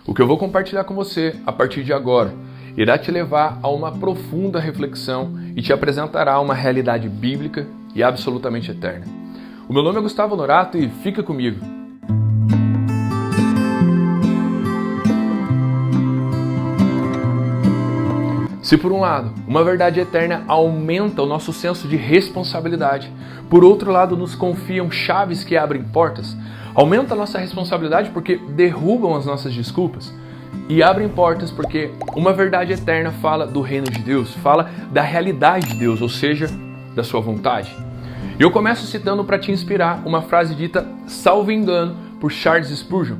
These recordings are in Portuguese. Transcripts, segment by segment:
O que eu vou compartilhar com você a partir de agora irá te levar a uma profunda reflexão e te apresentará uma realidade bíblica e absolutamente eterna. O meu nome é Gustavo Honorato e fica comigo. Se por um lado, uma verdade eterna aumenta o nosso senso de responsabilidade, por outro lado, nos confiam chaves que abrem portas, aumenta a nossa responsabilidade porque derrubam as nossas desculpas e abrem portas porque uma verdade eterna fala do reino de Deus, fala da realidade de Deus, ou seja, da sua vontade. E eu começo citando para te inspirar uma frase dita, salvo engano, por Charles Spurgeon.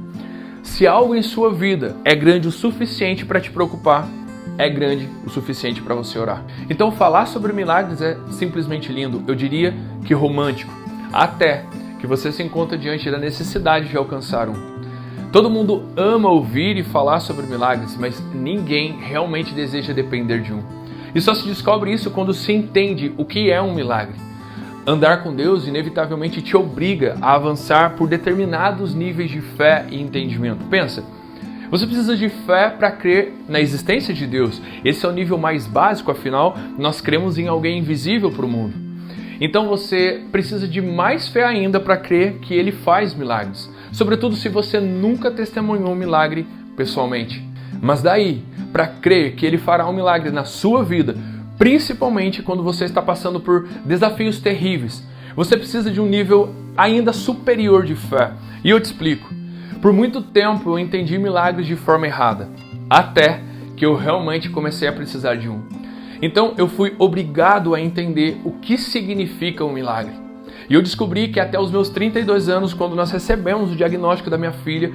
Se algo em sua vida é grande o suficiente para te preocupar, é grande o suficiente para você orar. Então falar sobre milagres é simplesmente lindo, eu diria que romântico, até que você se encontra diante da necessidade de alcançar um. Todo mundo ama ouvir e falar sobre milagres, mas ninguém realmente deseja depender de um. E só se descobre isso quando se entende o que é um milagre. Andar com Deus inevitavelmente te obriga a avançar por determinados níveis de fé e entendimento. Pensa, você precisa de fé para crer na existência de Deus. Esse é o nível mais básico, afinal, nós cremos em alguém invisível para o mundo. Então você precisa de mais fé ainda para crer que Ele faz milagres. Sobretudo se você nunca testemunhou um milagre pessoalmente. Mas daí, para crer que Ele fará um milagre na sua vida, principalmente quando você está passando por desafios terríveis, você precisa de um nível ainda superior de fé. E eu te explico. Por muito tempo eu entendi milagres de forma errada, até que eu realmente comecei a precisar de um. Então eu fui obrigado a entender o que significa um milagre. E eu descobri que até os meus 32 anos, quando nós recebemos o diagnóstico da minha filha,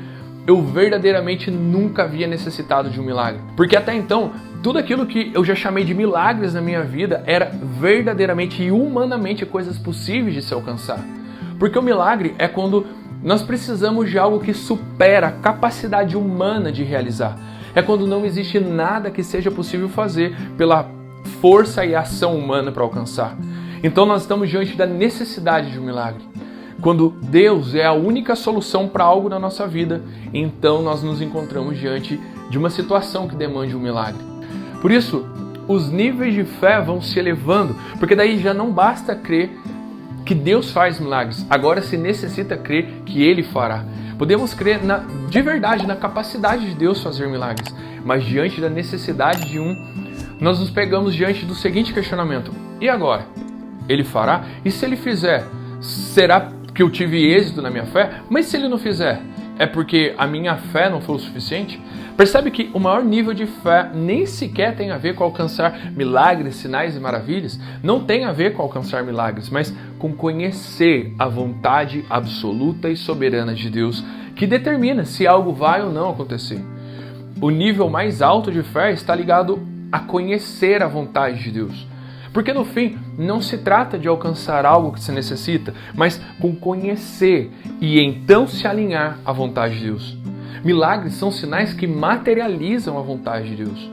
eu verdadeiramente nunca havia necessitado de um milagre. Porque até então, tudo aquilo que eu já chamei de milagres na minha vida era verdadeiramente e humanamente coisas possíveis de se alcançar. Porque o milagre é quando nós precisamos de algo que supera a capacidade humana de realizar. É quando não existe nada que seja possível fazer pela força e ação humana para alcançar. Então nós estamos diante da necessidade de um milagre. Quando Deus é a única solução para algo na nossa vida, então nós nos encontramos diante de uma situação que demande um milagre. Por isso, os níveis de fé vão se elevando, porque daí já não basta crer que Deus faz milagres, agora se necessita crer que Ele fará. Podemos crer de verdade na capacidade de Deus fazer milagres, mas diante da necessidade de um, nós nos pegamos diante do seguinte questionamento: e agora? Ele fará? E se Ele fizer, será que eu tive êxito na minha fé? Mas se Ele não fizer, é porque a minha fé não foi o suficiente? Percebe que o maior nível de fé nem sequer tem a ver com alcançar milagres, sinais e maravilhas. Não tem a ver com alcançar milagres, mas com conhecer a vontade absoluta e soberana de Deus, que determina se algo vai ou não acontecer. O nível mais alto de fé está ligado a conhecer a vontade de Deus. Porque no fim, não se trata de alcançar algo que se necessita, mas com conhecer e então se alinhar à vontade de Deus. Milagres são sinais que materializam a vontade de Deus.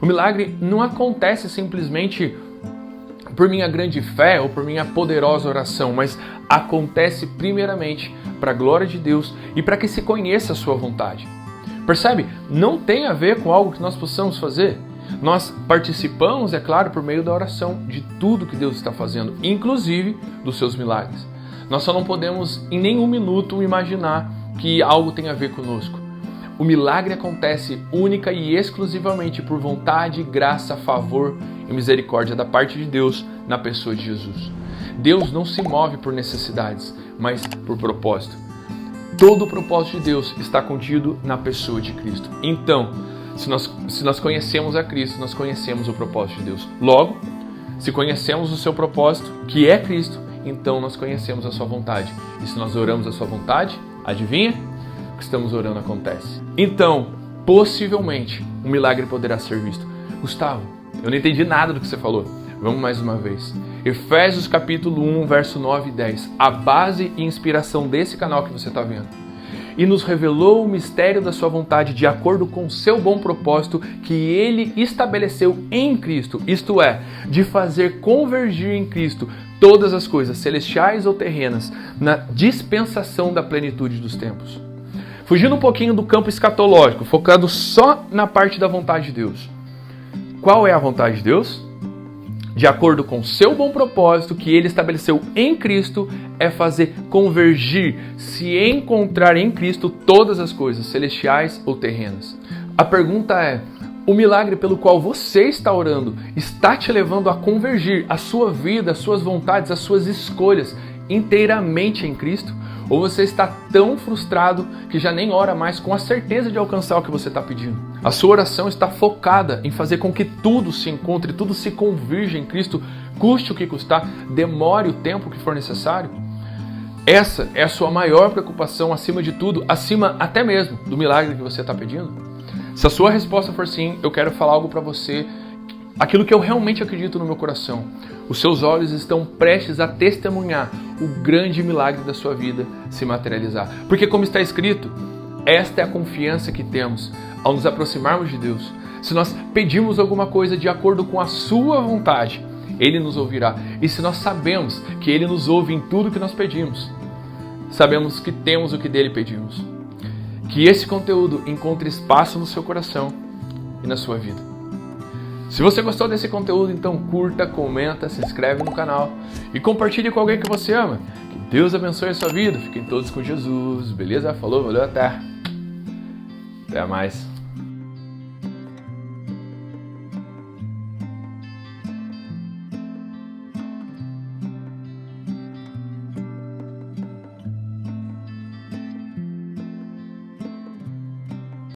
O milagre não acontece simplesmente por minha grande fé ou por minha poderosa oração, mas acontece primeiramente para a glória de Deus e para que se conheça a sua vontade. Percebe? Não tem a ver com algo que nós possamos fazer. Nós participamos, é claro, por meio da oração de tudo que Deus está fazendo, inclusive dos seus milagres. Nós só não podemos em nenhum minuto imaginar que algo tem a ver conosco. O milagre acontece única e exclusivamente por vontade, graça, favor e misericórdia da parte de Deus na pessoa de Jesus. Deus não se move por necessidades, mas por propósito. Todo o propósito de Deus está contido na pessoa de Cristo. Então, se nós conhecemos a Cristo, nós conhecemos o propósito de Deus. Logo, se conhecemos o seu propósito, que é Cristo, então nós conhecemos a sua vontade. E se nós oramos a sua vontade, adivinha? O que estamos orando acontece. Então, possivelmente, um milagre poderá ser visto. Gustavo, eu não entendi nada do que você falou. Vamos mais uma vez. Efésios capítulo 1, verso 9 e 10. A base e inspiração desse canal que você está vendo. E nos revelou o mistério da sua vontade de acordo com o seu bom propósito que Ele estabeleceu em Cristo. Isto é, de fazer convergir em Cristo todas as coisas, celestiais ou terrenas, na dispensação da plenitude dos tempos. Fugindo um pouquinho do campo escatológico, focado só na parte da vontade de Deus. Qual é a vontade de Deus? De acordo com o seu bom propósito que Ele estabeleceu em Cristo, é fazer convergir, se encontrar em Cristo todas as coisas, celestiais ou terrenas. A pergunta é, o milagre pelo qual você está orando está te levando a convergir a sua vida, as suas vontades, as suas escolhas inteiramente em Cristo? Ou você está tão frustrado que já nem ora mais com a certeza de alcançar o que você está pedindo? A sua oração está focada em fazer com que tudo se encontre, tudo se convirja em Cristo, custe o que custar, demore o tempo que for necessário? Essa é a sua maior preocupação acima de tudo, acima até mesmo do milagre que você está pedindo? Se a sua resposta for sim, eu quero falar algo para você, aquilo que eu realmente acredito no meu coração. Os seus olhos estão prestes a testemunhar o grande milagre da sua vida se materializar. Porque como está escrito, esta é a confiança que temos ao nos aproximarmos de Deus. Se nós pedimos alguma coisa de acordo com a sua vontade, Ele nos ouvirá. E se nós sabemos que Ele nos ouve em tudo que nós pedimos, sabemos que temos o que dele pedimos. Que esse conteúdo encontre espaço no seu coração e na sua vida. Se você gostou desse conteúdo, então curta, comenta, se inscreve no canal e compartilhe com alguém que você ama. Que Deus abençoe a sua vida. Fiquem todos com Jesus. Beleza? Falou, valeu, até mais.